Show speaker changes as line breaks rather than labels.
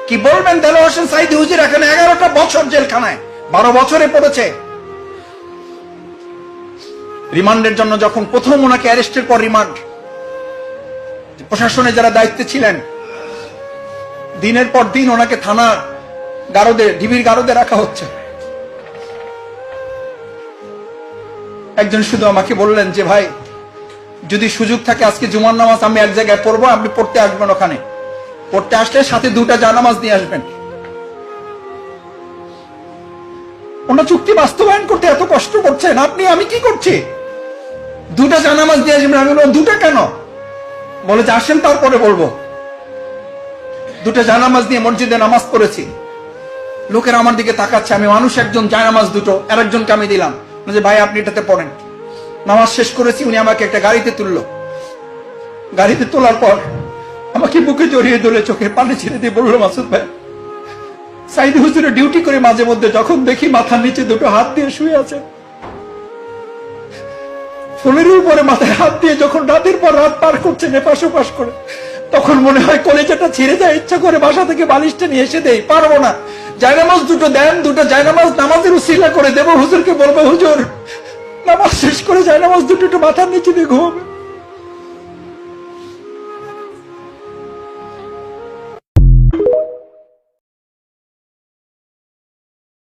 কি বলবেন? দেলোয়ার হোসেন সাঈদী হুজুর এখানে 11টা বছর জেলখানায়, 12 বছরে পড়েছে। রিমান্ডের জন্য যখন প্রথম ওনাকে অ্যারেস্টের পর রিমান্ড, প্রশাসনে যারা দায়িত্বে ছিলেন, দিনের পর দিন ওনাকে থানা গারদে, ডিবির গারদে রাখা হচ্ছে। একজন শুধু আমাকে বললেন যে ভাই, যদি সুযোগ থাকে আজকে জুমার নামাজ আমি এক জায়গায় পড়বো, আপনি পড়তে আসবেন, ওখানে পড়তে আসলে সাথে 2টা জানামাজ নিয়ে আসবেন। ওনার চুক্তি বাস্তবায়ন করতে এত কষ্ট করছেন আপনি, আমি কি করছি? 2টা জানামাজ দিয়ে আসবেন। আমি বললাম 2টা কেন? বলে যে আসেন তারপরে বলবো। 2টা জানামাজ নিয়ে মসজিদে নামাজ পড়েছি। লোকের আমার দিকে তাকাচ্ছে, আমি মানুষ, একজন জানামাজ 2টো, আরেকজনকে আমি দিলাম যে ভাই আপনি এটাতে পড়েন। নামাজ শেষ করেছি, উনি আমাকে একটা গাড়িতে তুললো। গাড়িতে তোলার পর আমাকে বুকে জড়িয়ে ধরে চোখের পানি ছেড়ে দিয়ে বললো, মাসুদ ভাই, সাঈদী হুজুরের ডিউটি করে মাঝে মধ্যে যখন দেখি মাথার নিচে 2টো হাত দিয়ে শুয়ে আছে, ফোনের উপরে মাথায় হাত দিয়ে যখন রাতের পর রাত পার করছেন এপাশ ওপাশ করে, তখন মনে হয় কলেজাটা ছিঁড়ে যায়। ইচ্ছা করে বাসা থেকে বালিশটা নিয়ে এসে দেই, পারবো না। জায়নামাজ 2টো দেন, 2টা জায়নামাজ নামাজের উসিলা করে দেবো, হুজুরকে বলবো হুজুর নামাজ শেষ করে জায়নামাজ 2টো মাথার নিচে দিয়ে ঘুমাবে।